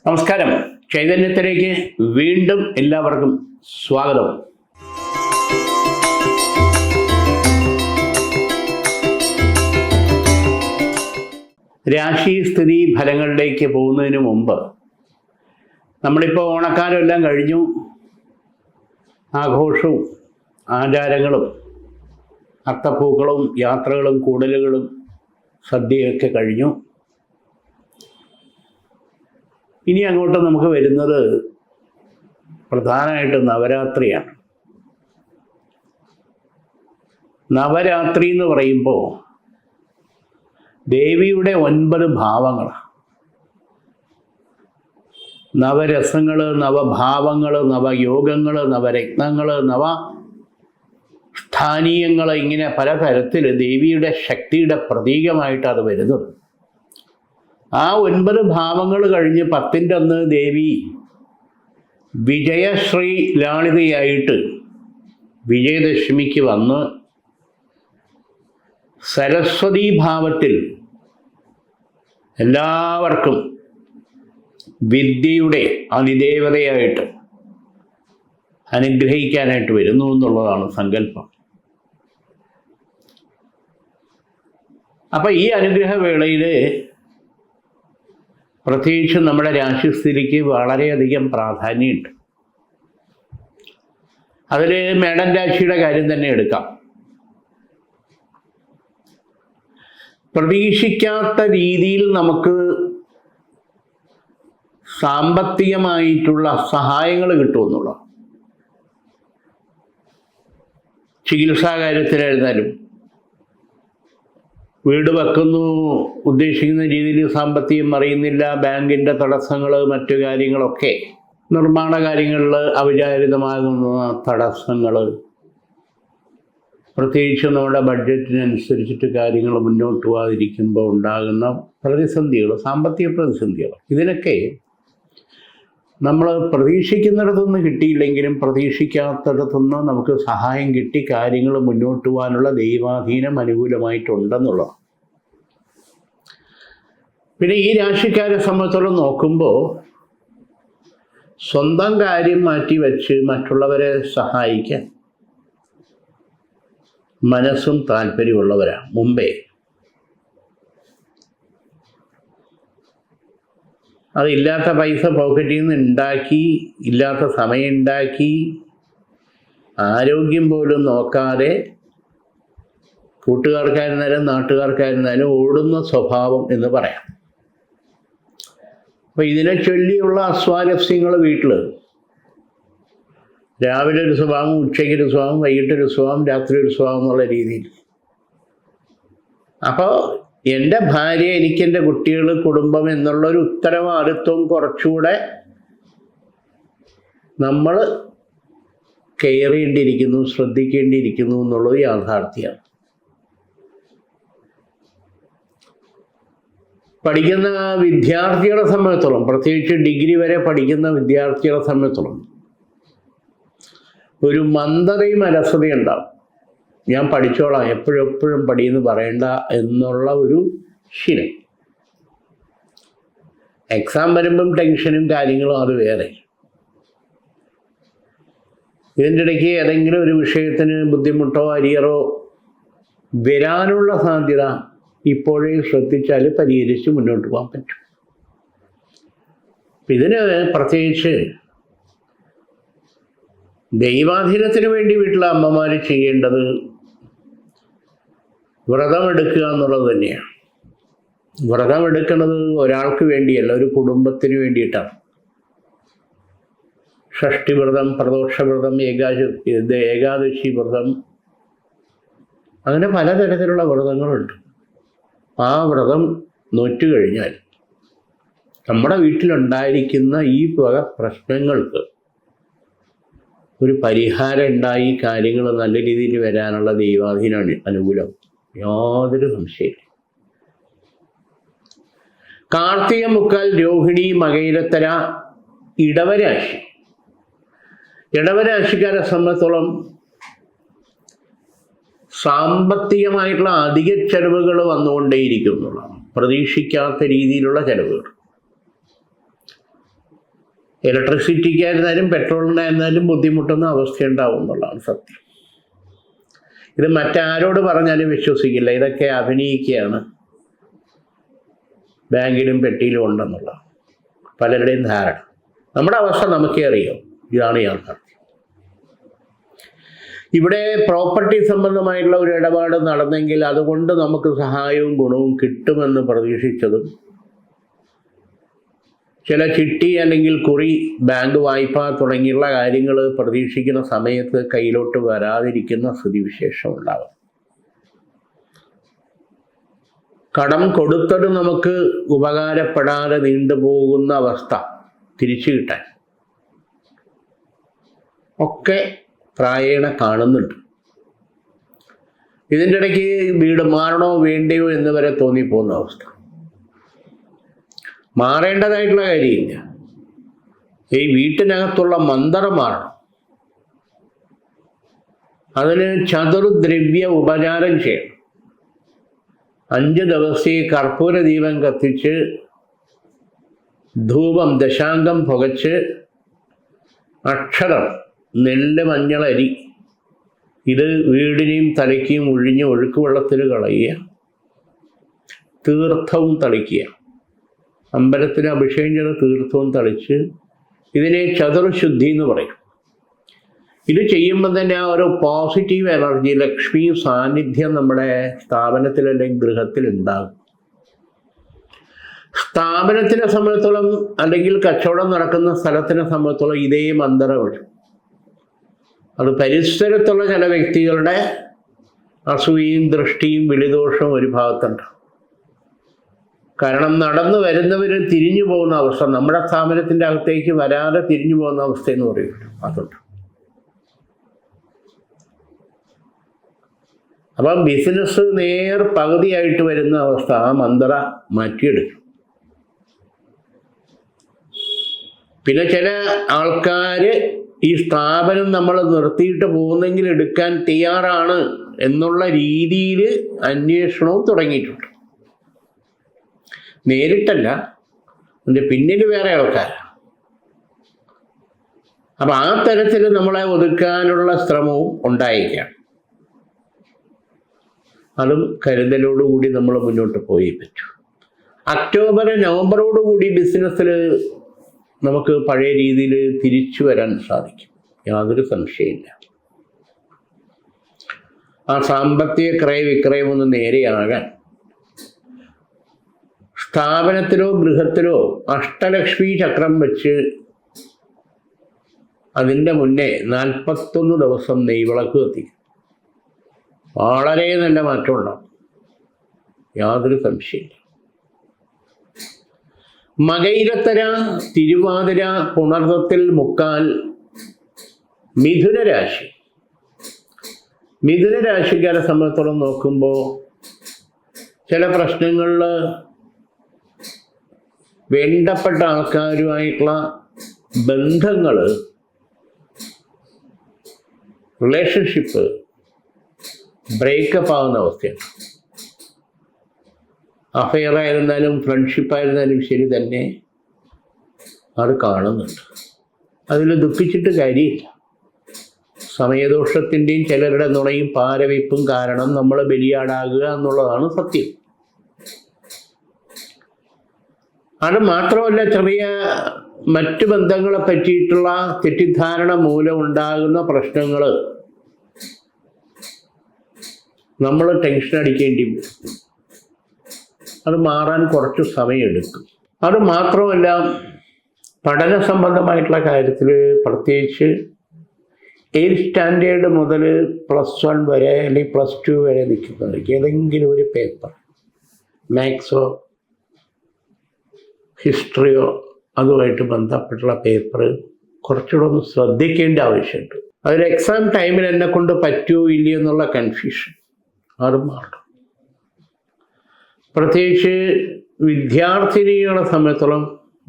നമസ്കാരം. ചൈതന്യത്തിലേക്ക് വീണ്ടും എല്ലാവർക്കും സ്വാഗതം. രാശി സ്ഥിതി ഫലങ്ങളിലേക്ക് പോകുന്നതിന് മുമ്പ് നമ്മളിപ്പോൾ ഓണക്കാലം എല്ലാം കഴിഞ്ഞു. ആഘോഷവും ആചാരങ്ങളും അത്തപ്പൂക്കളും യാത്രകളും കൂടലുകളും സദ്യയൊക്കെ കഴിഞ്ഞു. ഇനി അങ്ങോട്ട് നമുക്ക് വരുന്നത് പ്രധാനമായിട്ട് നവരാത്രിയാണ്. നവരാത്രി എന്ന് പറയുമ്പോൾ ദേവിയുടെ 9 ഭാവങ്ങളാണ്. നവരസങ്ങൾ, നവഭാവങ്ങൾ, നവയോഗങ്ങൾ, നവരത്നങ്ങൾ, നവ സ്ഥാനീയങ്ങൾ, ഇങ്ങനെ പലതരത്തിൽ ദേവിയുടെ ശക്തിയുടെ പ്രതീകമായിട്ട് അത് വരുന്നത്. ആ 9 ഭാവങ്ങൾ കഴിഞ്ഞ് 10ൻ്റെ അന്ന് ദേവി വിജയശ്രീ ലാളിതയായിട്ട് വിജയദശമിക്ക് വന്ന് സരസ്വതീ ഭാവത്തിൽ എല്ലാവർക്കും വിദ്യയുടെ അതിദേവതയായിട്ട് അനുഗ്രഹിക്കാനായിട്ട് വരുന്നു എന്നുള്ളതാണ് സങ്കല്പം. അപ്പം ഈ അനുഗ്രഹവേളയിൽ പ്രത്യേകിച്ച് നമ്മുടെ രാശിസ്ഥിതിക്ക് വളരെയധികം പ്രാധാന്യമുണ്ട്. അതിൽ മേടൻ രാശിയുടെ കാര്യം തന്നെ എടുക്കാം. പ്രതീക്ഷിക്കാത്ത രീതിയിൽ നമുക്ക് സാമ്പത്തികമായിട്ടുള്ള സഹായങ്ങൾ കിട്ടുമെന്നുള്ള, ചികിത്സാ കാര്യത്തിലായിരുന്നാലും വീട് വെക്കുന്നു ഉദ്ദേശിക്കുന്ന രീതിയിൽ സാമ്പത്തികം അറിയുന്നില്ല, ബാങ്കിൻ്റെ തടസ്സങ്ങൾ, മറ്റു കാര്യങ്ങളൊക്കെ, നിർമ്മാണ കാര്യങ്ങളിൽ അവിചാരിതമാകുന്ന തടസ്സങ്ങൾ, പ്രത്യേകിച്ച് നമ്മുടെ ബഡ്ജറ്റിനനുസരിച്ചിട്ട് കാര്യങ്ങൾ മുന്നോട്ട് പോകാതിരിക്കുമ്പോൾ ഉണ്ടാകുന്ന പ്രതിസന്ധികൾ, സാമ്പത്തിക പ്രതിസന്ധികൾ, ഇതിനൊക്കെ നമ്മൾ പ്രതീക്ഷിക്കുന്നിടത്തുനിന്ന് കിട്ടിയില്ലെങ്കിലും പ്രതീക്ഷിക്കാത്തിടത്തുനിന്ന് നമുക്ക് സഹായം കിട്ടി കാര്യങ്ങൾ മുന്നോട്ട് പോകാനുള്ള ദൈവാധീനം അനുകൂലമായിട്ടുണ്ടെന്നുള്ളത്. പിന്നെ ഈ രാശിക്കാരെ സംബന്ധിച്ചോളം നോക്കുമ്പോൾ സ്വന്തം കാര്യം മാറ്റി വെച്ച് മറ്റുള്ളവരെ സഹായിക്കാൻ മനസ്സും താല്പര്യമുള്ളവരാണ്. മുമ്പേ അതില്ലാത്ത പൈസ പോക്കറ്റിൽ നിന്ന് ഉണ്ടാക്കി, ഇല്ലാത്ത സമയം ഉണ്ടാക്കി, ആരോഗ്യം പോലും നോക്കാതെ കൂട്ടുകാർക്കായിരുന്നാലും നാട്ടുകാർക്കായിരുന്നാലും ഓടുന്ന സ്വഭാവം എന്ന് പറയാം. അപ്പോൾ ഇതിനെ ചൊല്ലിയുള്ള അസ്വാരസ്യങ്ങൾ വീട്ടിൽ രാവിലെ ഒരു സ്വഭാവം, ഉച്ചയ്ക്കൊരു സ്വഭാവം, വൈകിട്ടൊരു സ്വഭാവം, രാത്രി ഒരു സ്വഭാവം എന്നുള്ള രീതിയിൽ. അപ്പോൾ എൻ്റെ ഭാര്യ, എനിക്കെൻ്റെ കുട്ടികൾ, കുടുംബം എന്നുള്ളൊരു ഉത്തരവാദിത്വം കുറച്ചുകൂടെ നമ്മൾ കെയർ ചെയ്യേണ്ടിയിരിക്കുന്നു, ശ്രദ്ധിക്കേണ്ടിയിരിക്കുന്നു എന്നുള്ളത് യാഥാർത്ഥ്യമാണ്. പഠിക്കുന്ന വിദ്യാർത്ഥികളെ സംബന്ധിച്ചോളം, പ്രത്യേകിച്ച് ഡിഗ്രി വരെ പഠിക്കുന്ന വിദ്യാർത്ഥികളെ സംബന്ധിച്ചോളം ഒരു മന്ദതയും അലസതയും ഉണ്ടാവും. ഞാൻ പഠിച്ചോളാം, എപ്പോഴും പഠിയെന്ന് പറയണ്ട എന്നുള്ള ഒരു ശീലം. എക്സാം വരുമ്പം ടെൻഷനും കാര്യങ്ങളും അത് വേറെ. ഇതിൻ്റെ ഇടയ്ക്ക് ഏതെങ്കിലും ഒരു വിഷയത്തിന് ബുദ്ധിമുട്ടോ അരിയറോ വരാനുള്ള സാധ്യത ഇപ്പോഴേ ശ്രദ്ധിച്ചാൽ പരിഹരിച്ച് മുന്നോട്ട് പോകാൻ പറ്റും. ഇതിന് പ്രത്യേകിച്ച് ദൈവാധീനത്തിന് വേണ്ടി വീട്ടിലെ അമ്മമാർ ചെയ്യേണ്ടത് വ്രതമെടുക്കുക എന്നുള്ളത് തന്നെയാണ്. വ്രതമെടുക്കുന്നത് ഒരാൾക്ക് വേണ്ടിയല്ല, ഒരു കുടുംബത്തിന് വേണ്ടിയിട്ടാണ്. ഷഷ്ടി വ്രതം, പ്രദോഷ വ്രതം, ഏകാദശി വ്രതം, അങ്ങനെ പലതരത്തിലുള്ള വ്രതങ്ങളുണ്ട്. ആ വ്രതം നോറ്റു കഴിഞ്ഞാൽ നമ്മുടെ വീട്ടിലുണ്ടായിരിക്കുന്ന ഈ വക പ്രശ്നങ്ങൾക്ക് ഒരു പരിഹാരം ഉണ്ടായി കാര്യങ്ങൾ നല്ല രീതിയിൽ വരാനുള്ള ദൈവാധീനമാണ് അനുകൂലം, യാതൊരു സംശയമില്ല. കാർത്തിക മുക്കാൽ, രോഹിണി, മകയിരത്തര, ഇടവരാശി. ഇടവരാശിക്കാരെ സംബന്ധിച്ചോളം സാമ്പത്തികമായിട്ടുള്ള അധിക ചെലവുകൾ വന്നുകൊണ്ടേയിരിക്കും എന്നുള്ളതാണ്. പ്രതീക്ഷിക്കാത്ത രീതിയിലുള്ള ചെലവുകൾ. ഇലക്ട്രിസിറ്റിക്കായിരുന്നാലും പെട്രോളിനായിരുന്നാലും ബുദ്ധിമുട്ടുന്ന അവസ്ഥയുണ്ടാവും എന്നുള്ളതാണ് സത്യം. ഇത് മറ്റാരോട് പറഞ്ഞാലും വിശ്വസിക്കില്ല, ഇതൊക്കെ അഭിനയിക്കുകയാണ്, ബാങ്കിലും പെട്ടിയിലും ഉണ്ടെന്നുള്ള പലരുടെയും ധാരണ. നമ്മുടെ അവസ്ഥ നമുക്കേ അറിയാം. ഇതാണ് യാഥാർത്ഥ്യം. ഇവിടെ പ്രോപ്പർട്ടി സംബന്ധമായിട്ടുള്ള ഒരു ഇടപാട് നടന്നെങ്കിൽ അതുകൊണ്ട് നമുക്ക് സഹായവും ഗുണവും കിട്ടുമെന്ന് പ്രതീക്ഷിച്ചതും, ചില ചിട്ടി അല്ലെങ്കിൽ കുറി, ബാങ്ക് വായ്പ തുടങ്ങിയുള്ള കാര്യങ്ങൾ പ്രതീക്ഷിക്കുന്ന സമയത്ത് കയ്യിലോട്ട് വരാതിരിക്കുന്ന സ്ഥിതിവിശേഷം ഉണ്ടാകും. കടം കൊടുത്തത് നമുക്ക് ഉപകാരപ്പെടാതെ നീണ്ടുപോകുന്ന അവസ്ഥ തിരിച്ചു കിട്ടാൻ ഒക്കെ പ്രായേണ കാണുന്നുണ്ട്. ഇതിൻ്റെ ഇടയ്ക്ക് വീട് മാറണോ വേണ്ടയോ എന്ന് വരെ തോന്നിപ്പോകുന്ന അവസ്ഥ. മാറേണ്ടതായിട്ടുള്ള കാര്യമില്ല. ഈ വീട്ടിനകത്തുള്ള മന്ത്രം മാറണം. അതിന് ചതുർദ്രവ്യ ഉപചാരം ചെയ്യണം. 5 ദിവസം കർപ്പൂര ദീപം കത്തിച്ച് ധൂപം ദശാംഗം പുകച്ച് അക്ഷരം, നെല്ല്, മഞ്ഞൾ, അരി ഇത് വീടിനെയും തലയ്ക്കും ഒഴിഞ്ഞ് ഒഴുക്ക് വെള്ളത്തിൽ കളയുക. തീർത്ഥവും തളിക്കുക. അമ്പലത്തിന് അഭിഷേകം ചെയ്ത തീർത്ഥവും തളിച്ച്, ഇതിനെ ചതുർശുദ്ധി എന്ന് പറയും. ഇത് ചെയ്യുമ്പോൾ തന്നെ ആ ഒരു പോസിറ്റീവ് എനർജി, ലക്ഷ്മി സാന്നിധ്യം നമ്മുടെ സ്ഥാപനത്തിൽ അല്ലെങ്കിൽ ഗൃഹത്തിൽ ഉണ്ടാകും. സ്ഥാപനത്തിനെ സംബന്ധിച്ചോളം അല്ലെങ്കിൽ കച്ചവടം നടക്കുന്ന സ്ഥലത്തിനെ സംബന്ധിച്ചോളം ഇതേ മന്ത്രമാണ്. അത് പരിസരത്തുള്ള ചില വ്യക്തികളുടെ അസൂയയും ദൃഷ്ടിയും വിളിദോഷവും ഒരു ഭാഗത്തുണ്ട്. കാരണം നടന്നു വരുന്നവർ തിരിഞ്ഞു പോകുന്ന അവസ്ഥ, നമ്മുടെ സ്ഥാപനത്തിൻ്റെ അകത്തേക്ക് വരാതെ തിരിഞ്ഞു പോകുന്ന അവസ്ഥ എന്ന് പറയുമല്ലോ, അതുണ്ട്. അപ്പം ബിസിനസ് പകുതിയായിട്ട് വരുന്ന അവസ്ഥ ആ മന്ത്ര മാറ്റിയെടുക്കും. പിന്നെ ചില ആൾക്കാർ ഈ സ്ഥാപനം നമ്മൾ നിർത്തിയിട്ട് പോകുന്നെങ്കിൽ എടുക്കാൻ തയ്യാറാണ് എന്നുള്ള രീതിയിൽ അന്വേഷണവും തുടങ്ങിയിട്ടുണ്ട്. നേരിട്ടല്ല, അതിൻ്റെ പിന്നിൽ വേറെ ആൾക്കാരാണ്. അപ്പം ആ തരത്തിൽ നമ്മളെ ഒതുക്കാനുള്ള ശ്രമവും ഉണ്ടായിരിക്കാം. അതും കരുതലോടുകൂടി നമ്മൾ മുന്നോട്ട് പോയേ പറ്റൂ. ഒക്ടോബർ നവംബറോടുകൂടി ബിസിനസ്സിൽ നമുക്ക് പഴയ രീതിയിൽ തിരിച്ചു വരാൻ സാധിക്കും, യാതൊരു സംശയമില്ല. ആ സാമ്പത്തിക ക്രയവിക്രയം ഒന്ന് നേരെയാകാൻ സ്ഥാപനത്തിലോ ഗൃഹത്തിലോ അഷ്ടലക്ഷ്മി ചക്രം വെച്ച് അതിൻ്റെ മുന്നേ 41 ദിവസം നെയ്വിളക്ക് കത്തിക്കും. വളരെ നല്ല മാറ്റം ഉണ്ടാവും, യാതൊരു സംശയമില്ല. മകയിരത്തര, തിരുവാതിര, പുണർത്തത്തിൽ, മുക്കാൽ, മിഥുനരാശി. മിഥുനരാശിക്കാരെ സംബന്ധിച്ചോളം നോക്കുമ്പോൾ ചില പ്രശ്നങ്ങളിൽ വേണ്ടപ്പെട്ട ആൾക്കാരുമായിട്ടുള്ള ബന്ധങ്ങൾ, റിലേഷൻഷിപ്പ് ബ്രേക്കപ്പ് ആകുന്ന അവസ്ഥയാണ്. അഫെയർ ആയിരുന്നാലും ഫ്രണ്ട്ഷിപ്പായിരുന്നാലും ശരി തന്നെ അത് കാണുന്നുണ്ട്. അതിൽ ദുഃഖിച്ചിട്ട് കാര്യമില്ല. സമയദോഷത്തിൻ്റെയും ചിലരുടെ നുണയും പാരവയ്പ്പും കാരണം നമ്മൾ ബലിയാടാകുക എന്നുള്ളതാണ് സത്യം. അത് മാത്രമല്ല, ചെറിയ മറ്റു ബന്ധങ്ങളെ പറ്റിയിട്ടുള്ള തെറ്റിദ്ധാരണ മൂലം ഉണ്ടാകുന്ന പ്രശ്നങ്ങൾ നമ്മൾ ടെൻഷൻ അടിക്കേണ്ടി വരും. അത് മാറാൻ കുറച്ച് സമയമെടുക്കും. അത് മാത്രമല്ല, പഠന സംബന്ധമായിട്ടുള്ള കാര്യത്തിൽ പ്രത്യേകിച്ച് 8th സ്റ്റാൻഡേർഡ് മുതൽ +1 വരെ അല്ലെങ്കിൽ +2 വരെ നിൽക്കുന്നവർക്ക് ഏതെങ്കിലും ഒരു പേപ്പർ, മാത്സോ ഹിസ്റ്ററിയോ അതുമായിട്ട് ബന്ധപ്പെട്ടുള്ള പേപ്പർ കുറച്ചുകൂടെ ഒന്ന് ശ്രദ്ധിക്കേണ്ട ആവശ്യമുണ്ട്. അതിൽ എക്സാം ടൈമിൽ എന്നെ കൊണ്ട് പറ്റുമോ ഇല്ലയോ എന്നുള്ള കൺഫ്യൂഷൻ അത് മാറും. പ്രത്യേകിച്ച് വിദ്യാർത്ഥിനികളെ സംബന്ധിച്ചോളം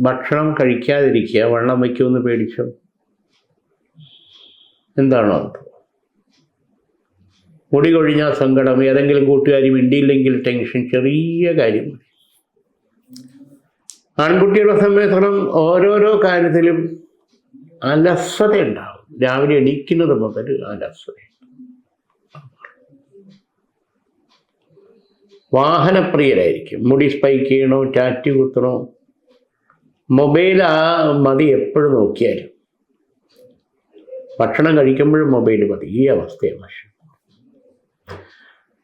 ഭക്ഷണം കഴിക്കാതിരിക്കുക. വണ്ണം വയ്ക്കുമെന്ന് പേടിച്ചോ? എന്താണോ അത്? മുടി കൊഴിഞ്ഞാൽ സങ്കടം, ഏതെങ്കിലും കൂട്ടുകാരി മിണ്ടിയില്ലെങ്കിൽ ടെൻഷൻ, ചെറിയ കാര്യം. ആൺകുട്ടികളെ സംബന്ധിച്ചിടത്തോളം ഓരോരോ കാര്യത്തിലും അലസത ഉണ്ടാവും. രാവിലെ എണീക്കുന്നത് മുതൽ അലസത. വാഹനപ്രിയരായിരിക്കും. മുടി സ്പൈക്ക് ചെയ്യണോ, ടാറ്റു കുത്തണോ, മൊബൈൽ മതി എപ്പോഴും നോക്കിയാലും. ഭക്ഷണം കഴിക്കുമ്പോഴും മൊബൈൽ മതി. ഈ അവസ്ഥയാണ് പക്ഷെ.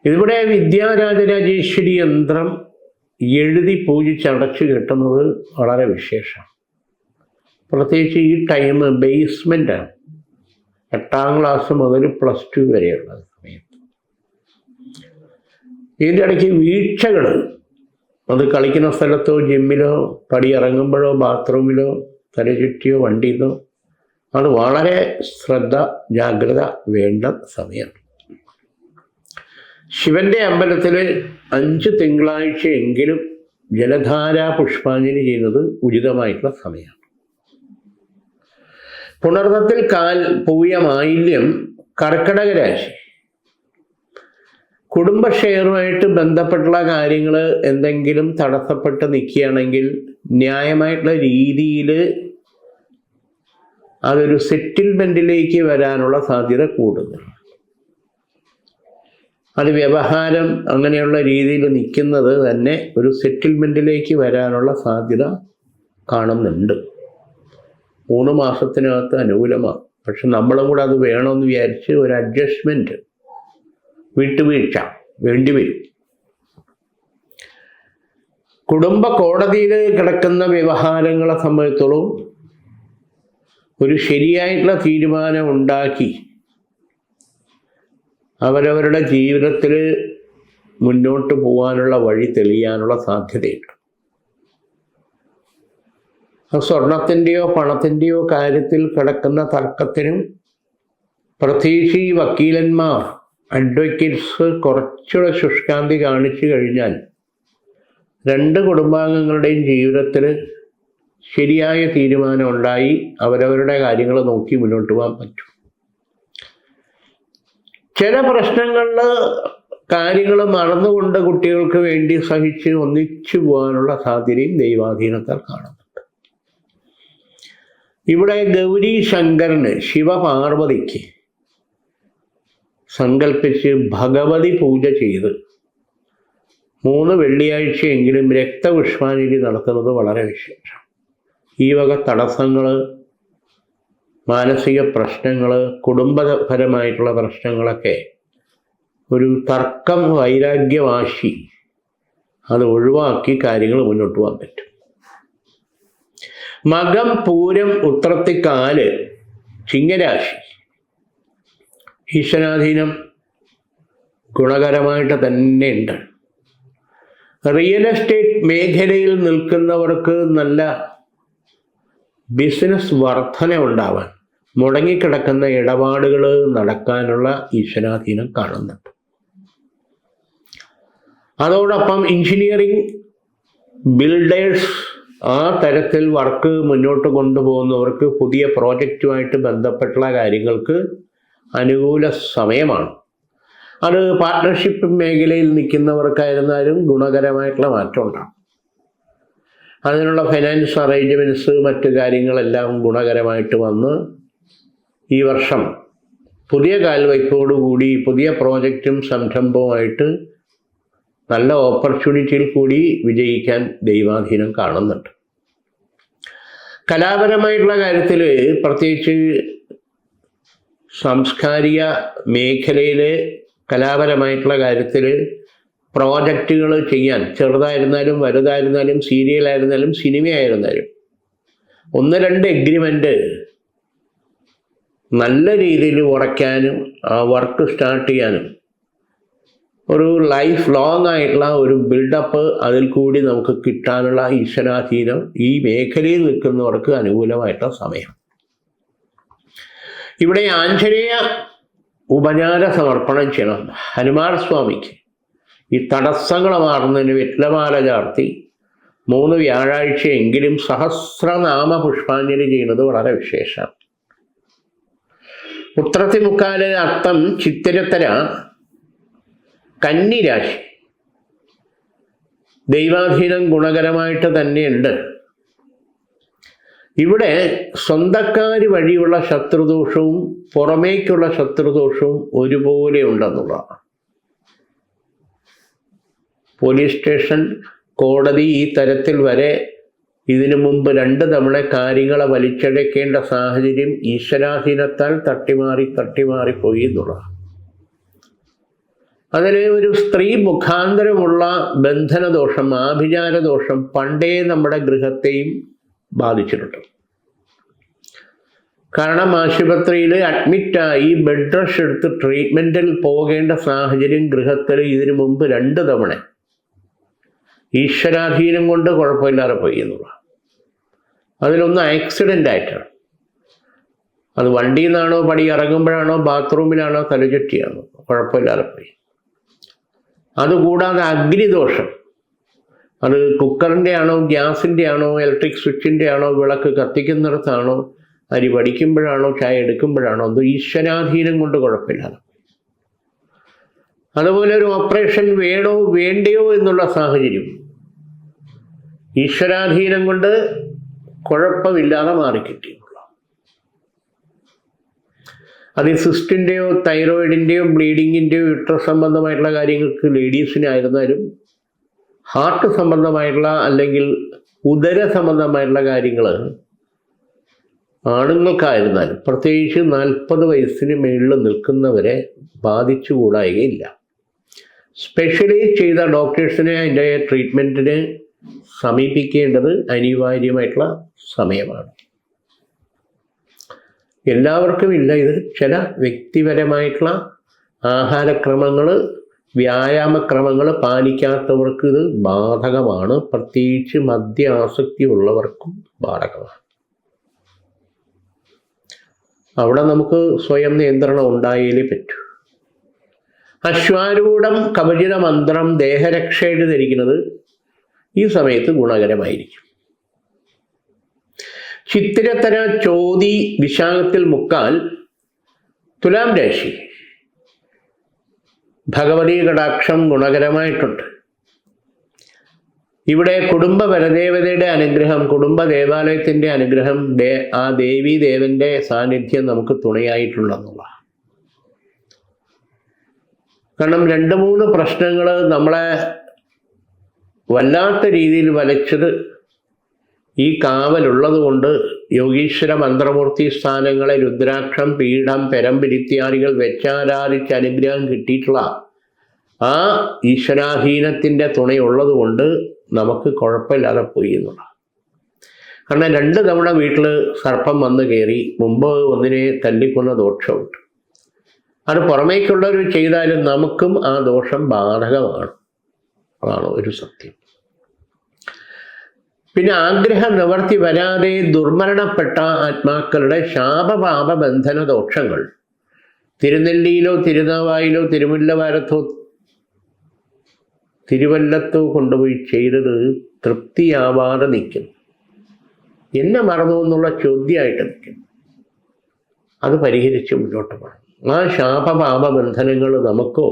ഇതിവിടെ വിദ്യാരാജരാജേശ്വരി യന്ത്രം എഴുതി പൂജിച്ചടച്ചു കിട്ടുന്നത് വളരെ വിശേഷമാണ്. പ്രത്യേകിച്ച് ഈ ടൈം ബേസ്മെൻ്റാണ്. 8ാം ക്ലാസ് മുതൽ +2 വരെയുള്ള സമയത്ത്. ഇതിൻ്റെ ഇടയ്ക്ക് വീഴ്ചകൾ, അത് കളിക്കുന്ന സ്ഥലത്തോ ജിമ്മിലോ പടി ഇറങ്ങുമ്പോഴോ ബാത്റൂമിലോ തലചുറ്റിയോ വണ്ടിയിലോ, അത് വളരെ ശ്രദ്ധ ജാഗ്രത വേണ്ട സമയമാണ്. ശിവന്റെ അമ്പലത്തിൽ 5 തിങ്കളാഴ്ചയെങ്കിലും ജലധാരാ പുഷ്പാഞ്ജലി ചെയ്യുന്നത് ഉചിതമായിട്ടുള്ള സമയമാണ്. പുണർന്നത്തിൽ പൂയ മാലിന്യം കർക്കിടക രാശി. കുടുംബ ഷെയറുമായിട്ട് ബന്ധപ്പെട്ടുള്ള കാര്യങ്ങൾ എന്തെങ്കിലും തടസ്സപ്പെട്ട് നിൽക്കുകയാണെങ്കിൽ ന്യായമായിട്ടുള്ള രീതിയിൽ അതൊരു സെറ്റിൽമെൻറ്റിലേക്ക് വരാനുള്ള സാധ്യത കൂടുതൽ. അത് വ്യവഹാരം അങ്ങനെയുള്ള രീതിയിൽ നിൽക്കുന്നത് തന്നെ ഒരു സെറ്റിൽമെൻറ്റിലേക്ക് വരാനുള്ള സാധ്യത കാണുന്നുണ്ട്. 3 മാസത്തിനകത്ത് അനുകൂലമാണ്. പക്ഷെ നമ്മളും കൂടെ അത് വേണമെന്ന് വിചാരിച്ച് ഒരു അഡ്ജസ്റ്റ്മെൻറ്റ്, വിട്ടുവീഴ്ച വേണ്ടിവരും. കുടുംബ കോടതിയിൽ കിടക്കുന്ന വ്യവഹാരങ്ങളെ സംബന്ധിച്ചോളം ഒരു ശരിയായിട്ടുള്ള തീരുമാനം ഉണ്ടാക്കി അവരവരുടെ ജീവിതത്തിൽ മുന്നോട്ട് പോകാനുള്ള വഴി തെളിയാനുള്ള സാധ്യതയുണ്ട്. സ്വർണത്തിൻ്റെയോ പണത്തിൻ്റെയോ കാര്യത്തിൽ കിടക്കുന്ന തർക്കത്തിനും പ്രത്യേകിച്ച് ഈ വക്കീലന്മാർ, അഡ്വക്കേറ്റ്സ് കുറച്ചുകൂടെ ശുഷ്കാന്തി കാണിച്ചു കഴിഞ്ഞാൽ 2 കുടുംബാംഗങ്ങളുടെയും ജീവിതത്തിൽ ശരിയായ തീരുമാനം ഉണ്ടായി അവരവരുടെ കാര്യങ്ങൾ നോക്കി മുന്നോട്ട് പോകാൻ പറ്റും. ചില പ്രശ്നങ്ങളിൽ കാര്യങ്ങൾ മറന്നുകൊണ്ട് കുട്ടികൾക്ക് വേണ്ടി സഹിച്ച് ഒന്നിച്ചു പോകാനുള്ള സാധ്യതയും ദൈവാധീനത്താൽ കാണുന്നുണ്ട്. ഇവിടെ ഗൗരി ശങ്കരന്, ശിവപാർവതിക്ക് സങ്കല്പിച്ച് ഭഗവതി പൂജ ചെയ്ത് 3 വെള്ളിയാഴ്ചയെങ്കിലും രക്തപുഷ്പാഞ്ജലി നടത്തുന്നത് വളരെ വിശേഷം. ഈ വക തടസ്സങ്ങൾ, മാനസിക പ്രശ്നങ്ങൾ, കുടുംബപരമായിട്ടുള്ള പ്രശ്നങ്ങളൊക്കെ ഒരു തർക്കം, വൈരാഗ്യവാശി അത് ഒഴിവാക്കി കാര്യങ്ങൾ മുന്നോട്ട് പോകാൻ പറ്റും. മകം, പൂരം, ഉത്രത്തിക്കാല്, ചിങ്ങരാശി. ഈശ്വരാധീനം ഗുണകരമായിട്ട് തന്നെ ഉണ്ട്. റിയൽ എസ്റ്റേറ്റ് മേഖലയിൽ നിൽക്കുന്നവർക്ക് നല്ല ബിസിനസ് വർധന ഉണ്ടാവാൻ, മുടങ്ങിക്കിടക്കുന്ന ഇടപാടുകൾ നടക്കാനുള്ള ഈശ്വരാധീനം കാണുന്നുണ്ട്. അതോടൊപ്പം എഞ്ചിനീയറിംഗ്, ബിൽഡേഴ്സ്, ആ തരത്തിൽ വർക്ക് മുന്നോട്ട് കൊണ്ടുപോകുന്നവർക്ക് പുതിയ പ്രോജക്റ്റുമായിട്ട് ബന്ധപ്പെട്ടുള്ള കാര്യങ്ങൾക്ക് അനുകൂല സമയമാണ്. അത് പാർട്ട്ണർഷിപ്പ് മേഖലയിൽ നിൽക്കുന്നവർക്കായിരുന്നാലും ഗുണകരമായിട്ടുള്ള മാറ്റം ഉണ്ടാകും. അതിനുള്ള ഫൈനാൻസ് അറേഞ്ച്മെൻറ്റ്സ്, മറ്റു കാര്യങ്ങളെല്ലാം ഗുണകരമായിട്ട് വന്ന് ഈ വർഷം പുതിയ കാൽവയ്പോടുകൂടി പുതിയ പ്രോജക്റ്റും സംരംഭവുമായിട്ട് നല്ല ഓപ്പർച്യൂണിറ്റിയിൽ കൂടി വിജയിക്കാൻ ദൈവാധീനം കാണുന്നുണ്ട്. കലാപരമായിട്ടുള്ള കാര്യത്തിൽ പ്രത്യേകിച്ച് സാംസ്കാരിക മേഖലയിൽ കലാപരമായിട്ടുള്ള കാര്യത്തിൽ പ്രോജക്റ്റുകൾ ചെയ്യാൻ, ചെറുതായിരുന്നാലും വലുതായിരുന്നാലും സീരിയലായിരുന്നാലും സിനിമയായിരുന്നാലും 1-2 എഗ്രിമെൻ്റ് നല്ല രീതിയിൽ ഉറയ്ക്കാനും ആ വർക്ക് സ്റ്റാർട്ട് ചെയ്യാനും ഒരു ലൈഫ് ലോങ് ആയിട്ടുള്ള ഒരു ബിൽഡപ്പ് അതിൽ കൂടി നമുക്ക് കിട്ടാനുള്ള ഈശ്വരാധീനം ഈ മേഖലയിൽ നിൽക്കുന്നവർക്ക് അനുകൂലമായിട്ടുള്ള സമയം. ഇവിടെ ആഞ്ജനേയ ഉപചാര സമർപ്പണം ചെയ്യണം. ഹനുമാൻ സ്വാമിക്ക് ഈ തടസ്സങ്ങൾ മാറുന്നതിന് വെറ്റിലമാല ചാർത്തി 3 വ്യാഴാഴ്ചയെങ്കിലും സഹസ്രനാമ പുഷ്പാഞ്ജലി ചെയ്യുന്നത് വളരെ വിശേഷമാണ്. ഉത്രത്തിമുക്കാല്, അത്തം, ചിത്തിരത്തര, കന്നിരാശി. ദൈവാധീനം ഗുണകരമായിട്ട് തന്നെയുണ്ട്. ഇവിടെ സ്വന്തക്കാർ വഴിയുള്ള ശത്രുദോഷവും പുറമേക്കുള്ള ശത്രുദോഷവും ഒരുപോലെ ഉണ്ടെന്നുള്ളതാണ്. പോലീസ് സ്റ്റേഷൻ, കോടതി ഈ തരത്തിൽ വരെ ഇതിനു മുമ്പ് 2 തവണ കാര്യങ്ങളെ വലിച്ചഴക്കേണ്ട സാഹചര്യം ഈശ്വരാധീനത്താൽ തട്ടിമാറിപ്പോയി എന്നുള്ളതാണ്. അതിൽ ഒരു സ്ത്രീ മുഖാന്തരമുള്ള ബന്ധനദോഷം, ആഭിചാരദോഷം പണ്ടേ നമ്മുടെ ഗൃഹത്തെയും ബാധിച്ചിട്ടുണ്ട്. കാരണം ആശുപത്രിയിൽ അഡ്മിറ്റായി ബെഡ് റെസ്റ്റ് എടുത്ത് ട്രീറ്റ്മെൻറ്റിൽ പോകേണ്ട സാഹചര്യം ഗൃഹത്തിൽ ഇതിനു മുമ്പ് 2 തവണ ഈശ്വരാധീനം കൊണ്ട് കുഴപ്പമില്ലാതെ പോയി എന്നുള്ളതാണ്. അതിലൊന്ന് ആക്സിഡൻ്റ് ആയിട്ടാണ്. അത് വണ്ടിയിൽ നിന്നാണോ, പടി ഇറങ്ങുമ്പോഴാണോ, ബാത്റൂമിലാണോ, തലചുറ്റിയാണോ, കുഴപ്പമില്ലാതെ പോയി. അതുകൂടാതെ അഗ്നിദോഷം, അത് കുക്കറിൻ്റെ ആണോ, ഗ്യാസിൻ്റെ ആണോ, ഇലക്ട്രിക് സ്വിച്ചിൻ്റെ ആണോ, വിളക്ക് കത്തിക്കുന്നിടത്താണോ, അരി വടിക്കുമ്പോഴാണോ, ചായ എടുക്കുമ്പോഴാണോ, അത് ഈശ്വരാധീനം കൊണ്ട് കുഴപ്പമില്ലാതെ. അതുപോലെ ഒരു ഓപ്പറേഷൻ വേണോ വേണ്ടയോ എന്നുള്ള സാഹചര്യം ഈശ്വരാധീനം കൊണ്ട് കുഴപ്പമില്ലാതെ മാറിക്കിട്ടി. അത് സിസ്റ്റിൻ്റെയോ തൈറോയിഡിൻ്റെയോ ബ്ലീഡിങ്ങിൻ്റെയോ യൂട്രസ് സംബന്ധമായിട്ടുള്ള കാര്യങ്ങൾക്ക് ലേഡീസിനായിരുന്നാലും, ഹാർട്ട് സംബന്ധമായിട്ടുള്ള അല്ലെങ്കിൽ ഉദര സംബന്ധമായിട്ടുള്ള കാര്യങ്ങൾ ആണുങ്ങൾക്കായിരുന്നാലും, പ്രത്യേകിച്ച് 40 വയസ്സിന് മുകളിൽ നിൽക്കുന്നവരെ ബാധിച്ചുകൂടായികയില്ല. സ്പെഷ്യലൈസ് ചെയ്ത ഡോക്ടേഴ്സിനെ അതിൻ്റെ ട്രീറ്റ്മെൻറ്റിന് സമീപിക്കേണ്ടത് അനിവാര്യമായിട്ടുള്ള സമയമാണ്. എല്ലാവർക്കും ഇല്ല. ഇത് ചില വ്യക്തിപരമായിട്ടുള്ള ആഹാരക്രമങ്ങൾ, വ്യായാമക്രമങ്ങൾ പാലിക്കാത്തവർക്ക് ഇത് ബാധകമാണ്. പ്രത്യേകിച്ച് മദ്യ ആസക്തി ഉള്ളവർക്കും ബാധകമാണ്. അവിടെ നമുക്ക് സ്വയം നിയന്ത്രണം ഉണ്ടായാലേ പറ്റൂ. അശ്വാരൂഢം കവചിത മന്ത്രം ദേഹരക്ഷയായിട്ട് ധരിക്കുന്നത് ഈ സമയത്ത് ഗുണകരമായിരിക്കും. ചിത്തിരത്തര ചോതി വിശാഖത്തിൽ മുക്കാൽ തുലാം രാശി ഭഗവതി കടാക്ഷം ഗുണകരമായിട്ടുണ്ട്. ഇവിടെ കുടുംബ പരദേവതയുടെ അനുഗ്രഹം, കുടുംബ ദേവാലയത്തിൻ്റെ അനുഗ്രഹം, ആ ദേവീ ദേവന്റെ സാന്നിധ്യം നമുക്ക് തുണയായിട്ടുള്ളതെന്നുള്ളതാണ്. കാരണം 2-3 പ്രശ്നങ്ങൾ നമ്മളെ വല്ലാത്ത രീതിയിൽ വലച്ചത് ഈ കാവലുള്ളത് കൊണ്ട് യോഗീശ്വര മന്ത്രമൂർത്തി സ്ഥാനങ്ങളെ രുദ്രാക്ഷം, പീഠം, പെരമ്പിരിത്യാദികൾ വെച്ചാരാധിച്ച് അനുഗ്രഹം കിട്ടിയിട്ടുള്ള ആ ഈശ്വരാധീനത്തിൻ്റെ തുണയുള്ളത് കൊണ്ട് നമുക്ക് കുഴപ്പമില്ലാതെ പോയി എന്നുള്ളതാണ്. കാരണം 2 തവണ വീട്ടിൽ സർപ്പം വന്ന് കയറി, മുമ്പ് ഒന്നിനെ തല്ലിക്കൊന്ന ദോഷമുണ്ട്. അത് പുറമേക്കുള്ളവർ ചെയ്താലും നമുക്കും ആ ദോഷം ബാധകമാണ്. അതാണ് ഒരു സത്യം. പിന്നെ ആഗ്രഹ നിവർത്തി വരാതെ ദുർമരണപ്പെട്ട ആത്മാക്കളുടെ ശാപപാപ ബന്ധന ദോഷങ്ങൾ തിരുനെല്ലിയിലോ തിരുനാവായിലോ തിരുമുല്ലവാരത്തോ തിരുവല്ലത്തോ കൊണ്ടുപോയി ചെയ്തത് തൃപ്തിയാവാതെ നിൽക്കും. എന്നെ മറന്നു എന്നുള്ള ചോദ്യമായിട്ട് നിൽക്കും. അത് പരിഹരിച്ച് മുന്നോട്ട് പോകണം. ആ ശാപപാപ ബന്ധനങ്ങൾ നമുക്കോ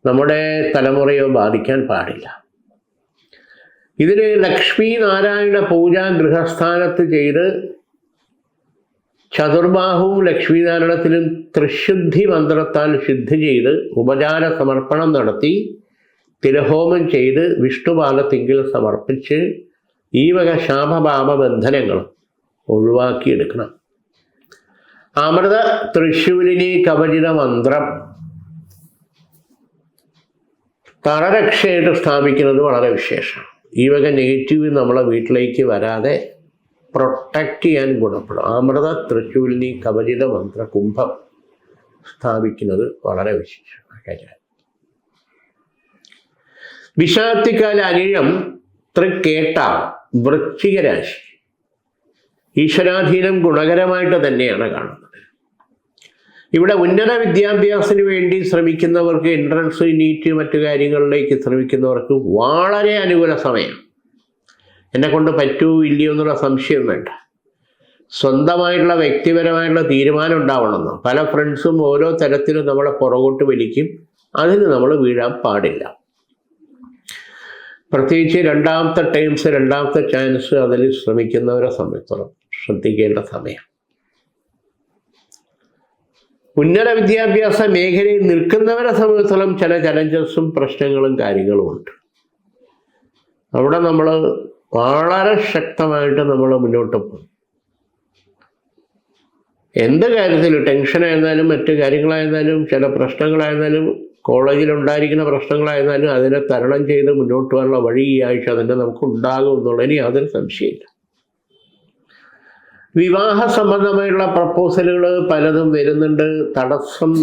നമ്മുടെ തലമുറയോ ബാധിക്കാൻ പാടില്ല. ഇതിന് ലക്ഷ്മി നാരായണ പൂജ ഗൃഹസ്ഥാനത്ത് ചെയ്ത് ചതുർബാഹുവും ലക്ഷ്മീനാരായണത്തിലും ത്രിശുദ്ധി മന്ത്രത്താൽ ശുദ്ധി ചെയ്ത് ഉപചാര സമർപ്പണം നടത്തി തിലഹോമം ചെയ്ത് വിഷ്ണുപാദത്തിങ്കിൽ സമർപ്പിച്ച് ഈ വക ശാപപാപ ബന്ധനങ്ങൾ ഒഴിവാക്കിയെടുക്കണം. അമൃത തൃശൂലിനി കവചിത മന്ത്രം തറരക്ഷയായിട്ട് സ്ഥാപിക്കുന്നത് വളരെ വിശേഷമാണ്. ഈ വക നെഗറ്റീവ് നമ്മളെ വീട്ടിലേക്ക് വരാതെ പ്രൊട്ടക്റ്റ് ചെയ്യാൻ ഗുണപ്പെടും. അമൃത തൃശൂലിനി കവചിത മന്ത്ര കുംഭം സ്ഥാപിക്കുന്നത് വളരെ വിശേഷമായ കാര്യമാണ്. വിശാഖത്തിക്കാല അനിഴം തൃക്കേട്ട വൃശ്ചിക രാശി ഈശ്വരാധീനം ഗുണകരമായിട്ട് തന്നെയാണ് കാണുന്നത്. ഇവിടെ ഉന്നത വിദ്യാഭ്യാസത്തിന് വേണ്ടി ശ്രമിക്കുന്നവർക്ക്, എൻട്രൻസ്, നീറ്റ്, മറ്റു കാര്യങ്ങളിലേക്ക് ശ്രമിക്കുന്നവർക്ക് വളരെ അനുകൂല സമയം. എന്നെക്കൊണ്ട് പറ്റൂ ഇല്ലയോ എന്നുള്ള സംശയം വേണ്ട. സ്വന്തമായിട്ടുള്ള വ്യക്തിപരമായിട്ടുള്ള തീരുമാനം ഉണ്ടാവണമെന്ന്. പല ഫ്രണ്ട്സും ഓരോ തരത്തിലും നമ്മളെ പുറകോട്ട് വലിക്കും. അതിന് നമ്മൾ വീഴാൻ പാടില്ല. പ്രത്യേകിച്ച് രണ്ടാമത്തെ ടൈംസ്, രണ്ടാമത്തെ ചാൻസ് അതിൽ ശ്രമിക്കുന്നവരെ സംബന്ധിച്ചിടത്തോളം ശ്രദ്ധിക്കേണ്ട സമയം. ഉന്നത വിദ്യാഭ്യാസ മേഖലയിൽ നിൽക്കുന്നവരെ സംബന്ധിച്ചിടത്തോളം ചില ചലഞ്ചസും പ്രശ്നങ്ങളും കാര്യങ്ങളും ഉണ്ട്. അവിടെ നമ്മൾ വളരെ ശക്തമായിട്ട് നമ്മൾ മുന്നോട്ട് പോകും. എന്ത് കാര്യത്തിൽ ടെൻഷനായിരുന്നാലും മറ്റു കാര്യങ്ങളായിരുന്നാലും ചില പ്രശ്നങ്ങളായിരുന്നാലും കോളേജിലുണ്ടായിരിക്കുന്ന പ്രശ്നങ്ങളായിരുന്നാലും അതിനെ തരണം ചെയ്ത് മുന്നോട്ട് പോകാനുള്ള വഴി ഈ ആഴ്ച തന്നെ നമുക്ക് ഉണ്ടാകും എന്നുള്ളതിന് യാതൊരു സംശയമില്ല. വിവാഹ സംബന്ധമായിട്ടുള്ള പ്രപ്പോസലുകൾ പലതും വരുന്നുണ്ട്. തടസ്സം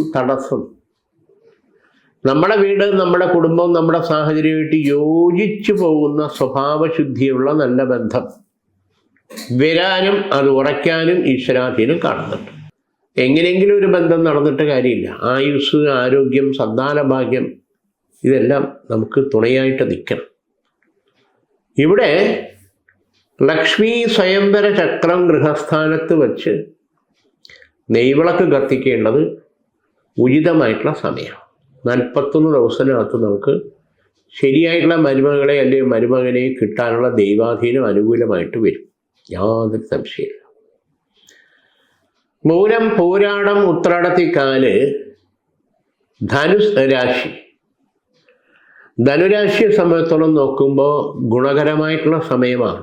നമ്മുടെ വീട്, നമ്മുടെ കുടുംബം, നമ്മുടെ സാഹചര്യമായിട്ട് യോജിച്ചു പോകുന്ന സ്വഭാവശുദ്ധിയുള്ള നല്ല ബന്ധം വരാനും അത് ഉറയ്ക്കാനും ഈശ്വരാധീനം കാണുന്നുണ്ട്. എങ്ങനെയെങ്കിലും ഒരു ബന്ധം നടന്നിട്ട് കാര്യമില്ല. ആയുസ്, ആരോഗ്യം, സന്താനഭാഗ്യം ഇതെല്ലാം നമുക്ക് തുണയായിട്ട് നിൽക്കണം. ഇവിടെ ലക്ഷ്മി സ്വയംവര ചക്രം ഗൃഹസ്ഥാനത്ത് വച്ച് നെയ്വിളക്ക് കത്തിക്കേണ്ടത് ഉചിതമായിട്ടുള്ള സമയമാണ്. 41 ദിവസത്തിനകത്ത് നമുക്ക് ശരിയായിട്ടുള്ള മരുമകളെ അല്ലെങ്കിൽ മരുമകനെ കിട്ടാനുള്ള ദൈവാധീനം അനുകൂലമായിട്ട് വരും, യാതൊരു സംശയമില്ല. മൂലം, പൂരാടം, ഉത്രാടത്തിക്കാല് ധനുരാശി. ധനുരാശിയെ സംബന്ധിച്ചോളം നോക്കുമ്പോൾ ഗുണകരമായിട്ടുള്ള സമയമാണ്.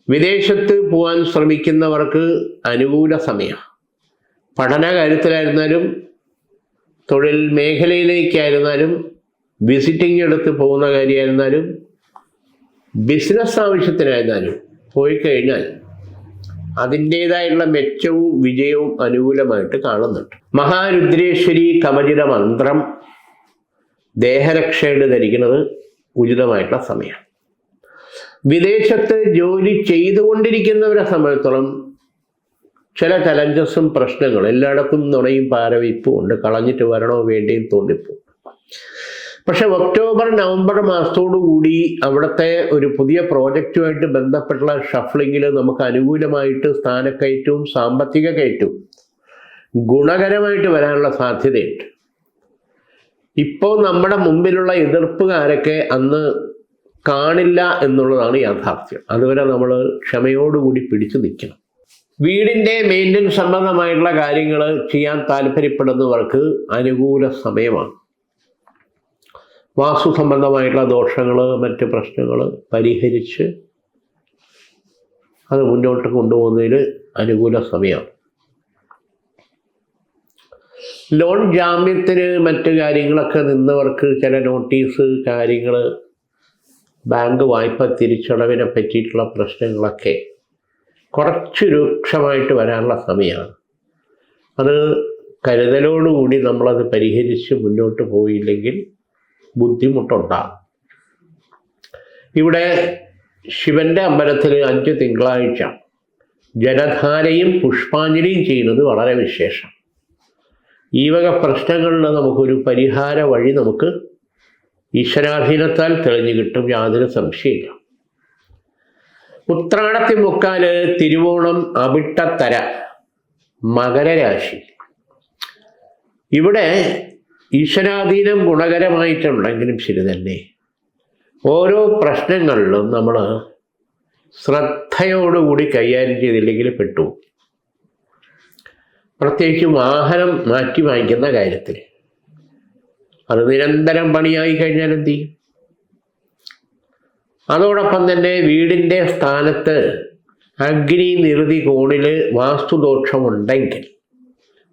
വിദേശത്ത് പോകാൻ ശ്രമിക്കുന്നവർക്ക് അനുകൂല സമയമാണ്. പഠന കാര്യത്തിലായിരുന്നാലും തൊഴിൽ മേഖലയിലേക്കായിരുന്നാലും വിസിറ്റിംഗ് എടുത്ത് പോകുന്ന കാര്യമായിരുന്നാലും ബിസിനസ് ആവശ്യത്തിനായിരുന്നാലും പോയി കഴിഞ്ഞാൽ അതിൻ്റേതായുള്ള മെച്ചവും വിജയവും അനുകൂലമായിട്ട് കാണുന്നുണ്ട്. മഹാരുദ്രേശ്വരി കവചിത മന്ത്രം ദേഹരക്ഷയുടെ ധരിക്കുന്നത് ഉചിതമായിട്ടുള്ള സമയമാണ്. വിദേശത്ത് ജോലി ചെയ്തുകൊണ്ടിരിക്കുന്നവരെ സംബന്ധിച്ചോളം ചില ചലഞ്ചസും പ്രശ്നങ്ങളും എല്ലായിടത്തും നുണയും പാരവയ്പ്പും ഉണ്ട്. കളഞ്ഞിട്ട് വരണോ വേണ്ടിയും തോന്നിപ്പോകും. പക്ഷെ ഒക്ടോബർ, നവംബർ മാസത്തോടുകൂടി അവിടുത്തെ ഒരു പുതിയ പ്രോജക്റ്റുമായിട്ട് ബന്ധപ്പെട്ടുള്ള ഷഫ്ലിങ്ങിൽ നമുക്ക് അനുകൂലമായിട്ട് സ്ഥാനക്കയറ്റവും സാമ്പത്തിക കയറ്റവും ഗുണകരമായിട്ട് വരാനുള്ള സാധ്യതയുണ്ട്. ഇപ്പോൾ നമ്മുടെ മുമ്പിലുള്ള എതിർപ്പുകാരൊക്കെ അന്ന് കാണില്ല എന്നുള്ളതാണ് യാഥാർത്ഥ്യം. അതുവരെ നമ്മൾ ക്ഷമയോടുകൂടി പിടിച്ചു നിൽക്കണം. വീടിൻ്റെ മെയിൻ്റനൻസ് സംബന്ധമായിട്ടുള്ള കാര്യങ്ങൾ ചെയ്യാൻ താല്പര്യപ്പെടുന്നവർക്ക് അനുകൂല സമയമാണ്. വാസ്തു സംബന്ധമായിട്ടുള്ള ദോഷങ്ങൾ, മറ്റ് പ്രശ്നങ്ങൾ പരിഹരിച്ച് അത് മുന്നോട്ട് കൊണ്ടുപോകുന്നതിൽ അനുകൂല സമയമാണ്. ലോൺ ജാമ്യത്തിന് മറ്റ് കാര്യങ്ങളൊക്കെ നിന്നവർക്ക് ചില നോട്ടീസ് കാര്യങ്ങൾ, ബാങ്ക് വായ്പ തിരിച്ചടവിനെ പറ്റിയിട്ടുള്ള പ്രശ്നങ്ങളൊക്കെ കുറച്ച് രൂക്ഷമായിട്ട് വരാനുള്ള സമയമാണ്. അത് കരുതലോടുകൂടി നമ്മളത് പരിഹരിച്ച് മുന്നോട്ട് പോയില്ലെങ്കിൽ ബുദ്ധിമുട്ടുണ്ടാകും. ഇവിടെ ശിവന്റെ അമ്പലത്തിൽ 5 തിങ്കളാഴ്ച ജലധാരയും പുഷ്പാഞ്ജലിയും ചെയ്യുന്നത് വളരെ വിശേഷം. ഈ വക പ്രശ്നങ്ങളിൽ നമുക്കൊരു പരിഹാര വഴി നമുക്ക് ഈശ്വരാധീനത്താൽ തെളിഞ്ഞു കിട്ടും, യാതൊരു സംശയമില്ല. ഉത്രാടത്തി മുക്കാല് തിരുവോണം അവിട്ടത്തര മകരരാശി. ഇവിടെ ഈശ്വരാധീനം ഗുണകരമായിട്ടുണ്ടെങ്കിലും ശരി തന്നെ ഓരോ പ്രശ്നങ്ങളിലും നമ്മൾ ശ്രദ്ധയോടുകൂടി കൈകാര്യം ചെയ്തില്ലെങ്കിൽ പെട്ടു. പ്രത്യേകിച്ച് വാഹനം മാറ്റി വാങ്ങിക്കുന്ന കാര്യത്തിൽ അത് നിരന്തരം പണിയായി കഴിഞ്ഞാൽ എന്ത് ചെയ്യും? അതോടൊപ്പം തന്നെ വീടിൻ്റെ സ്ഥാനത്ത് അഗ്നി നിറുതി കോണിൽ വാസ്തുദോഷമുണ്ടെങ്കിൽ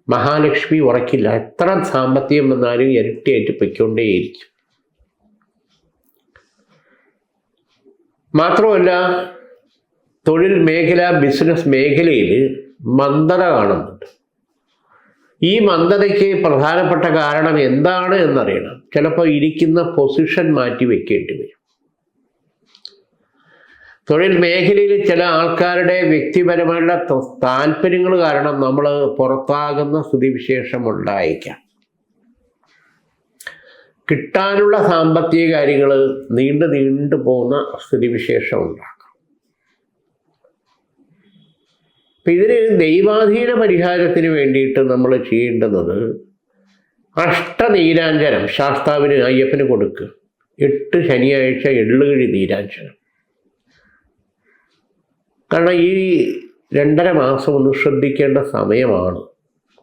മഹാലക്ഷ്മി ഉറക്കില്ല. എത്ര സാമ്പത്തികം വന്നാലും ഇരട്ടിയായിട്ട് പൊയ്ക്കൊണ്ടേയിരിക്കും. മാത്രമല്ല തൊഴിൽ മേഖല, ബിസിനസ് മേഖലയിൽ മന്ദത കാണുന്നുണ്ട്. ഈ മന്ദതയ്ക്ക് പ്രധാനപ്പെട്ട കാരണം എന്താണ് എന്നറിയണം. ചിലപ്പോൾ ഇരിക്കുന്ന പൊസിഷൻ മാറ്റി വെക്കേണ്ടി വരും. തൊഴിൽ മേഖലയിൽ ചില ആൾക്കാരുടെ വ്യക്തിപരമായുള്ള താല്പര്യങ്ങൾ കാരണം നമ്മൾ പുറത്താകുന്ന സ്ഥിതിവിശേഷം ഉണ്ടായേക്കാം. കിട്ടാനുള്ള സാമ്പത്തിക കാര്യങ്ങൾ നീണ്ടു പോകുന്ന സ്ഥിതിവിശേഷം ഉണ്ടാക്കാം. അപ്പം ഇതിന് ദൈവാധീന പരിഹാരത്തിന് വേണ്ടിയിട്ട് നമ്മൾ ചെയ്യേണ്ടുന്നത് അഷ്ടനീരാഞ്ജനം ശാസ്താവിന്, അയ്യപ്പന് കൊടുക്കുക. 8 ശനിയാഴ്ച എള്ളുകിഴി നീരാഞ്ജനം. കാരണം ഈ 2.5 മാസം ഒന്ന് ശ്രദ്ധിക്കേണ്ട സമയമാണ്.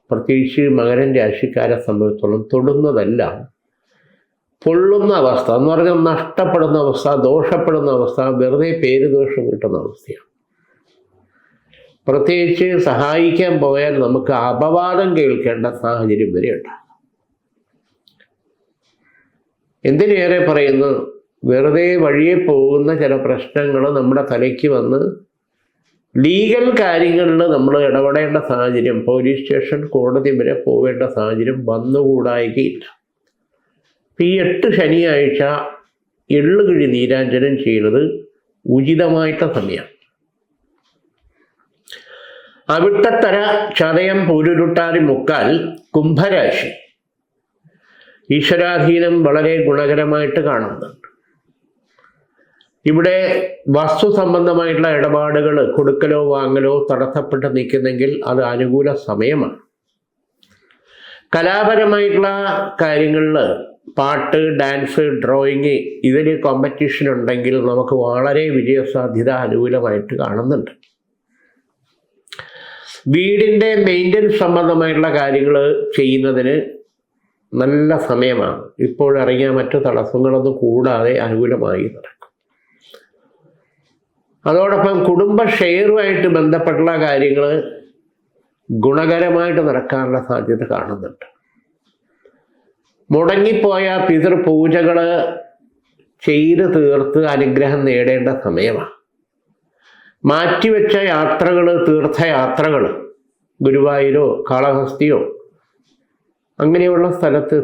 പ്രത്യേകിച്ച് മകരൻ രാശിക്കാരെ സംബന്ധിച്ചോളം തൊടുന്നതെല്ലാം പൊള്ളുന്ന അവസ്ഥ എന്ന് പറഞ്ഞാൽ നഷ്ടപ്പെടുന്ന അവസ്ഥ, ദോഷപ്പെടുന്ന അവസ്ഥ, വെറുതെ പേര് ദോഷം കിട്ടുന്ന അവസ്ഥയാണ്. പ്രത്യേകിച്ച് സഹായിക്കാൻ പോയാൽ നമുക്ക് അപവാദം കേൾക്കേണ്ട സാഹചര്യം വരെ ഉണ്ടാകും. എന്തിനേറെ പറയുന്നു, വെറുതെ വഴിയെ പോകുന്ന ചില പ്രശ്നങ്ങൾ നമ്മുടെ തലയ്ക്ക് വന്ന് ലീഗൽ കാര്യങ്ങളിൽ നമ്മൾ ഇടപെടേണ്ട സാഹചര്യം, പോലീസ് സ്റ്റേഷൻ, കോടതി വരെ പോവേണ്ട സാഹചര്യം വന്നുകൂടായികയില്ല. ഈ 8 ശനിയാഴ്ച എള്ളുകിഴി നീരാഞ്ജനം ചെയ്യുന്നത് ഉചിതമായിട്ട് സമയമാണ്. അവിട്ടത്തര, ചതയം, പൂരുരുട്ടാതി, മുക്കാൽ, കുംഭരാശി ഈശ്വരാധീനം വളരെ ഗുണകരമായിട്ട് കാണുന്നുണ്ട്. ഇവിടെ വസ്തു സംബന്ധമായിട്ടുള്ള ഇടപാടുകൾ, കൊടുക്കലോ വാങ്ങലോ തടസ്സപ്പെട്ട് നിൽക്കുന്നെങ്കിൽ അത് അനുകൂല സമയമാണ്. കലാപരമായിട്ടുള്ള കാര്യങ്ങളിൽ പാട്ട്, ഡാൻസ്, ഡ്രോയിങ് ഇതിൽ കോമ്പറ്റീഷൻ ഉണ്ടെങ്കിൽ നമുക്ക് വളരെ വിജയസാധ്യത അനുകൂലമായിട്ട് കാണുന്നുണ്ട്. വീടിൻ്റെ മെയിൻ്റനൻസ് സംബന്ധമായിട്ടുള്ള കാര്യങ്ങൾ ചെയ്യുന്നതിന് നല്ല സമയമാണ്. ഇപ്പോഴിറങ്ങിയ മറ്റു തടസ്സങ്ങളൊന്നും കൂടാതെ അനുകൂലമായി നടക്കും. അതോടൊപ്പം കുടുംബ ഷെയറുമായിട്ട് ബന്ധപ്പെട്ടുള്ള കാര്യങ്ങൾ ഗുണകരമായിട്ട് നടക്കാനുള്ള സാധ്യത കാണുന്നുണ്ട്. മുടങ്ങിപ്പോയ പിതൃപൂജകൾ ചെയ്ത് തീർത്ത് അനുഗ്രഹം നേടേണ്ട സമയമാണ്. മാറ്റിവെച്ച യാത്രകൾ, തീർത്ഥയാത്രകൾ, ഗുരുവായൂരോ കാളഹസ്തിയോ അങ്ങനെയുള്ള സ്ഥലത്ത്,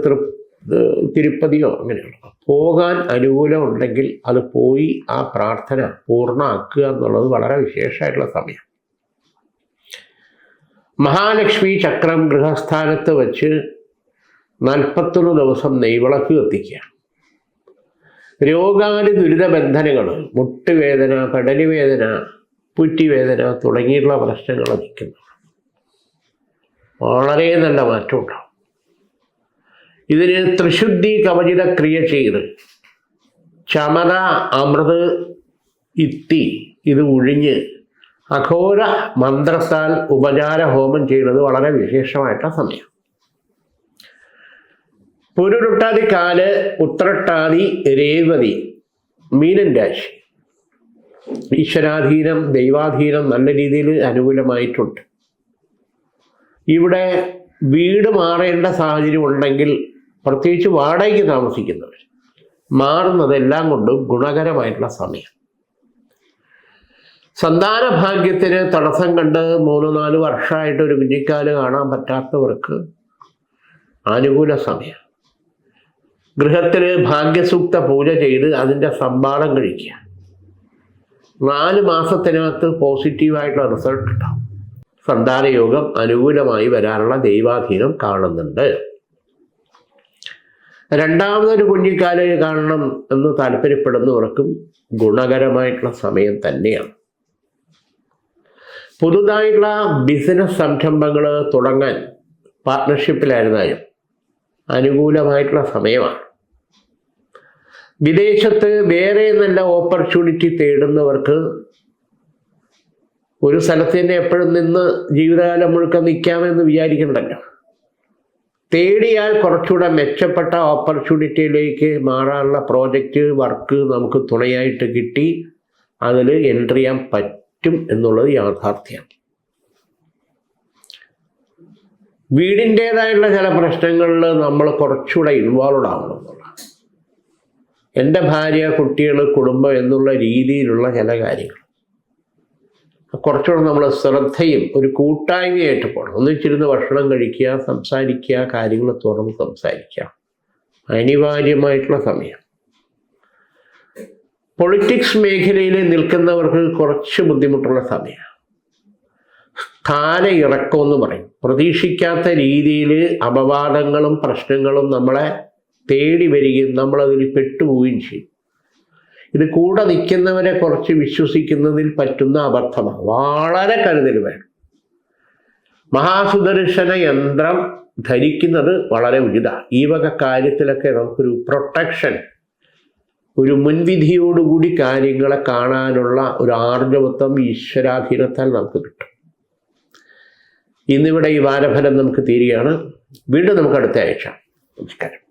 തിരുപ്പതിയോ അങ്ങനെയുള്ള പോകാൻ അനുകൂലമുണ്ടെങ്കിൽ അത് പോയി ആ പ്രാർത്ഥന പൂർണ്ണമാക്കുക എന്നുള്ളത് വളരെ വിശേഷമായിട്ടുള്ള സമയം. മഹാലക്ഷ്മി ചക്രം ഗൃഹസ്ഥാനത്ത് വച്ച് 41 ദിവസം നെയ്വിളക്ക് കത്തിക്കുക. രോഗാതി ദുരിത ബന്ധനങ്ങൾ, മുട്ടുവേദന, കടലുവേദന, പുറ്റിവേദന തുടങ്ങിയിട്ടുള്ള പ്രശ്നങ്ങൾ നിൽക്കുന്നു. വളരെ നല്ല മാറ്റമുണ്ടാവും. ഇതിന് ത്രിശുദ്ധി കവചിത ക്രിയ ചെയ്ത് ചമത, അമൃത്, ഇത്തി ഇത് ഒഴിഞ്ഞ് അഘോര മന്ത്രത്താൽ ഉപചാര ഹോമം ചെയ്യുന്നത് വളരെ വിശേഷമായിട്ടുള്ള സമയം. പുരുരുട്ടാതി, കാല്, ഉത്രട്ടാതി, രേവതി മീനൻ രാശി ഈശ്വരാധീനം, ദൈവാധീനം നല്ല രീതിയിൽ അനുകൂലമായിട്ടുണ്ട്. ഇവിടെ വീട് മാറേണ്ട സാഹചര്യം ഉണ്ടെങ്കിൽ, പ്രത്യേകിച്ച് വാടകയ്ക്ക് താമസിക്കുന്നവർ, മാറുന്നതെല്ലാം കൊണ്ടും ഗുണകരമായിട്ടുള്ള സമയം. സന്താന ഭാഗ്യത്തിന് തടസ്സം കണ്ട് 3-4 വർഷമായിട്ട് ഒരു കുഞ്ഞിക്കാല് കാണാൻ പറ്റാത്തവർക്ക് അനുകൂല സമയം. ഗൃഹത്തിൽ ഭാഗ്യസൂക്ത പൂജ ചെയ്ത് അതിൻ്റെ സംഭാളം കഴിക്കുക. 4 മാസത്തിനകത്ത് പോസിറ്റീവായിട്ടുള്ള റിസൾട്ട് ഉണ്ടാവും. സന്താനയോഗം അനുകൂലമായി വരാനുള്ള ദൈവാധീനം കാണുന്നുണ്ട്. രണ്ടാമതൊരു കുഞ്ഞിക്കാല് കാണണം എന്ന് താല്പര്യപ്പെടുന്നവർക്കും ഗുണകരമായിട്ടുള്ള സമയം തന്നെയാണ്. പുതുതായിട്ടുള്ള ബിസിനസ് സംരംഭങ്ങൾ തുടങ്ങാൻ പാർട്ട്ണർഷിപ്പിലായിരുന്നാലും അനുകൂലമായിട്ടുള്ള സമയമാണ്. വിദേശത്ത് വേറെ നല്ല ഓപ്പർച്യൂണിറ്റി തേടുന്നവർക്ക് ഒരു സ്ഥലത്ത് തന്നെ എപ്പോഴും നിന്ന് ജീവിതകാലം മുഴുക്കം നിൽക്കാമെന്ന് വിചാരിക്കണ്ടല്ലോ. തേടിയാൽ കുറച്ചുകൂടെ മെച്ചപ്പെട്ട ഓപ്പർച്യൂണിറ്റിയിലേക്ക് മാറാനുള്ള പ്രോജക്റ്റ് വർക്ക് നമുക്ക് തുണയായിട്ട് കിട്ടി അതിൽ എൻട്രി ചെയ്യാൻ പറ്റും എന്നുള്ളത് യാഥാർത്ഥ്യമാണ്. വീടിൻ്റേതായുള്ള ചില പ്രശ്നങ്ങളിൽ നമ്മൾ കുറച്ചുകൂടെ ഇൻവോൾവ് ആവണം എന്നുള്ളതാണ്. എൻ്റെ ഭാര്യ, കുട്ടികൾ, കുടുംബം എന്നുള്ള രീതിയിലുള്ള ചില കാര്യങ്ങൾ കുറച്ചുകൂടെ നമ്മൾ ശ്രദ്ധയും ഒരു കൂട്ടായ്മയായിട്ട് പോകണം. ഒന്നിച്ചിരുന്ന് ഭക്ഷണം കഴിക്കുക, സംസാരിക്കുക, കാര്യങ്ങൾ തുറന്ന് സംസാരിക്കുക, അനിവാര്യമായിട്ടുള്ള സമയം. പൊളിറ്റിക്സ് മേഖലയിൽ നിൽക്കുന്നവർക്ക് കുറച്ച് ബുദ്ധിമുട്ടുള്ള സമയമാണ്. സ്ഥാന ഇറക്കമെന്ന് പറയും. പ്രതീക്ഷിക്കാത്ത രീതിയിൽ അപവാദങ്ങളും പ്രശ്നങ്ങളും നമ്മളെ തേടി വരികയും നമ്മളതിൽ പെട്ടുപോവുകയും ചെയ്യും. ഇത് കൂടെ നിൽക്കുന്നവരെ കുറച്ച് വിശ്വസിക്കുന്നതിൽ പറ്റുന്ന അബദ്ധമാണ്. വളരെ കരുതൽ വേണം. മഹാസുദർശന യന്ത്രം ധരിക്കുന്നത് വളരെ ഉചിതമാണ്. ഈ വക കാര്യത്തിലൊക്കെ നമുക്കൊരു പ്രൊട്ടക്ഷൻ, ഒരു മുൻവിധിയോടുകൂടി കാര്യങ്ങളെ കാണാനുള്ള ഒരു ആർജവത്വം ഈശ്വരാധീനത്താൽ നമുക്ക് കിട്ടും. ഇന്നിവിടെ ഈ വാരഫലം നമുക്ക് തീരുകയാണ്. വീണ്ടും നമുക്ക് അടുത്ത ആഴ്ച. നമസ്കാരം.